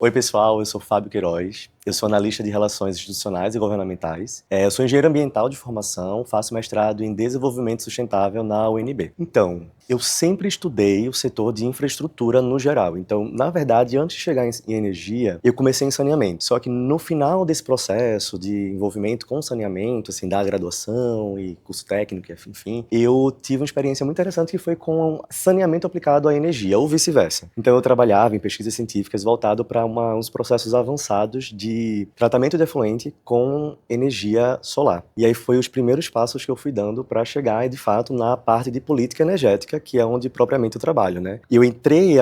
Oi, pessoal, eu sou Fábio Queiroz. Eu sou analista de relações institucionais e governamentais. Eu sou engenheiro ambiental de formação, faço mestrado em desenvolvimento sustentável na UNB. Então, eu sempre estudei o setor de infraestrutura no geral. Então, na verdade, antes de chegar em energia, eu comecei em saneamento. Só que no final desse processo de envolvimento com saneamento, assim, da graduação e curso técnico, enfim, eu tive uma experiência muito interessante que foi com saneamento aplicado à energia, ou vice-versa. Então, eu trabalhava em pesquisas científicas voltado para uns processos avançados de tratamento de efluente com energia solar. E aí foi os primeiros passos que eu fui dando para chegar, de fato, na parte de política energética, que é onde propriamente eu trabalho, né? E eu entrei,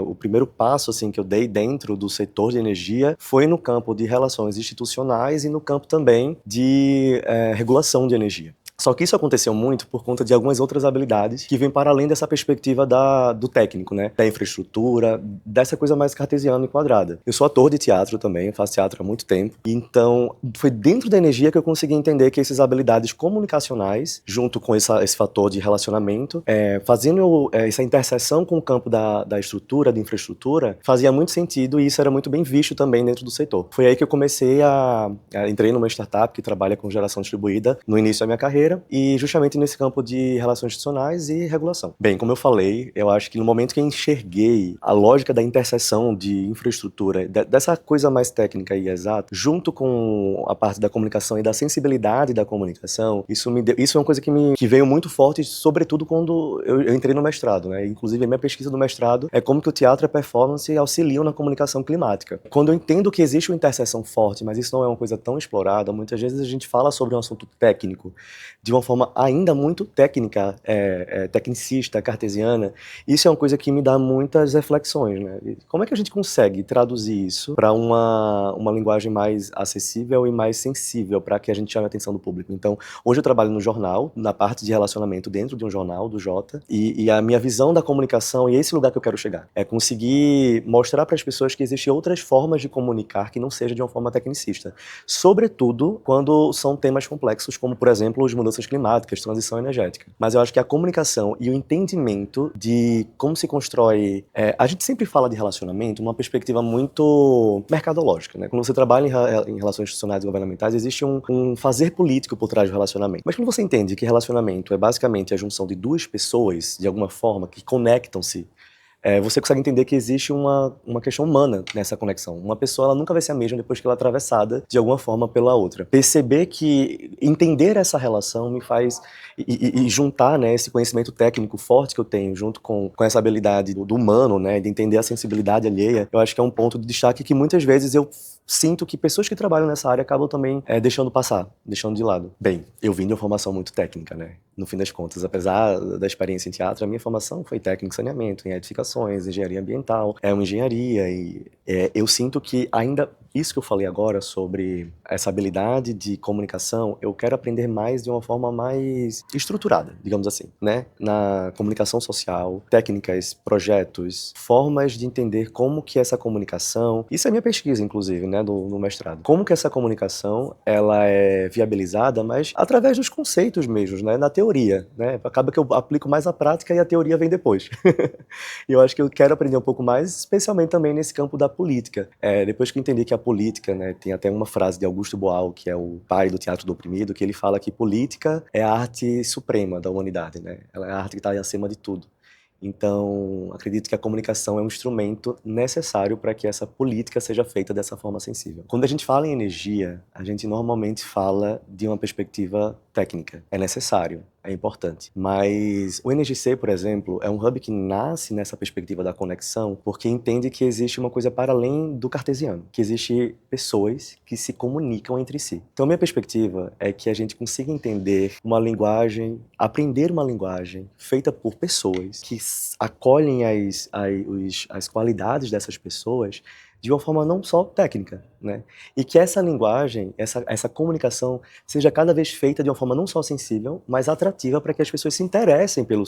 o primeiro passo, assim, que eu dei dentro do setor de energia foi no campo de relações institucionais e no campo também de regulação de energia. Só que isso aconteceu muito por conta de algumas outras habilidades que vêm para além dessa perspectiva do técnico, né? Da infraestrutura, dessa coisa mais cartesiana e quadrada. Eu sou ator de teatro também, faço teatro há muito tempo. Então, foi dentro da energia que eu consegui entender que essas habilidades comunicacionais, junto com esse fator de relacionamento, fazendo essa interseção com o campo da estrutura, da infraestrutura, fazia muito sentido e isso era muito bem visto também dentro do setor. Foi aí que eu comecei entrei numa startup que trabalha com geração distribuída no início da minha carreira, e justamente nesse campo de relações institucionais e regulação. Bem, como eu falei, eu acho que no momento que eu enxerguei a lógica da interseção de infraestrutura, dessa coisa mais técnica e exata, junto com a parte da comunicação e da sensibilidade da comunicação, isso é uma coisa que veio muito forte, sobretudo quando eu entrei no mestrado, né? Inclusive, a minha pesquisa do mestrado é como que o teatro e a performance auxiliam na comunicação climática. Quando eu entendo que existe uma interseção forte, mas isso não é uma coisa tão explorada, muitas vezes a gente fala sobre um assunto técnico, de uma forma ainda muito técnica, tecnicista, cartesiana. Isso é uma coisa que me dá muitas reflexões, né? Como é que a gente consegue traduzir isso para uma linguagem mais acessível e mais sensível para que a gente chame a atenção do público? Então, hoje eu trabalho no jornal, na parte de relacionamento dentro de um jornal, do Jota, e a minha visão da comunicação, e esse lugar que eu quero chegar, é conseguir mostrar para as pessoas que existem outras formas de comunicar que não seja de uma forma tecnicista. Sobretudo quando são temas complexos, como, por exemplo, as mudanças climáticas, transição energética. Mas eu acho que a comunicação e o entendimento de como se constrói... a gente sempre fala de relacionamento numa perspectiva muito mercadológica, né? Quando você trabalha em relações institucionais e governamentais, existe um fazer político por trás do relacionamento. Mas quando você entende que relacionamento é basicamente a junção de duas pessoas, de alguma forma, que conectam-se, você consegue entender que existe uma questão humana nessa conexão. Uma pessoa, ela nunca vai ser a mesma depois que ela é atravessada de alguma forma pela outra. Perceber que entender essa relação me faz e juntar, né, esse conhecimento técnico forte que eu tenho junto com essa habilidade do humano, né, de entender a sensibilidade alheia, eu acho que é um ponto de destaque que muitas vezes eu sinto que pessoas que trabalham nessa área acabam também deixando passar, deixando de lado. Bem, eu vim de uma formação muito técnica, né? No fim das contas, apesar da experiência em teatro, a minha formação foi técnica em saneamento, em edificações, engenharia ambiental, uma engenharia, e eu sinto que ainda isso que eu falei agora sobre essa habilidade de comunicação, eu quero aprender mais de uma forma mais estruturada, digamos assim, né? Na comunicação social, técnicas, projetos, formas de entender como que essa comunicação, isso é minha pesquisa, inclusive, né, no mestrado, como que essa comunicação, ela é viabilizada, mas através dos conceitos mesmos, né, na teoria, né? Acaba que eu aplico mais a prática e a teoria vem depois. E eu acho que eu quero aprender um pouco mais, especialmente também nesse campo da política. Depois que eu entendi que a política, né, tem até uma frase de Augusto Boal, que é o pai do teatro do oprimido, que ele fala que política é a arte suprema da humanidade, né? Ela é a arte que está acima de tudo. Então, acredito que a comunicação é um instrumento necessário para que essa política seja feita dessa forma sensível. Quando a gente fala em energia, a gente normalmente fala de uma perspectiva técnica. É necessário, é importante. Mas o NGC, por exemplo, é um hub que nasce nessa perspectiva da conexão porque entende que existe uma coisa para além do cartesiano, que existe pessoas que se comunicam entre si. Então, minha perspectiva é que a gente consiga entender uma linguagem, aprender uma linguagem feita por pessoas que acolhem as qualidades dessas pessoas de uma forma não só técnica, né? E que essa linguagem, essa comunicação seja cada vez feita de uma forma não só sensível, mas atrativa para que as pessoas se interessem pelo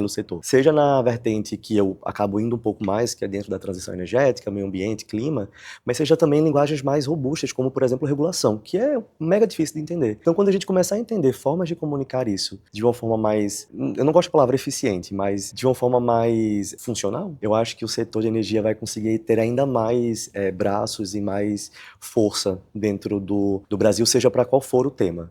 setor. Seja na vertente que eu acabo indo um pouco mais, que é dentro da transição energética, meio ambiente, clima, mas seja também linguagens mais robustas, como, por exemplo, regulação, que é mega difícil de entender. Então, quando a gente começar a entender formas de comunicar isso de uma forma mais, eu não gosto da palavra eficiente, mas de uma forma mais funcional, eu acho que o setor de energia vai conseguir ter ainda mais mais braços e mais força dentro do Brasil, seja para qual for o tema.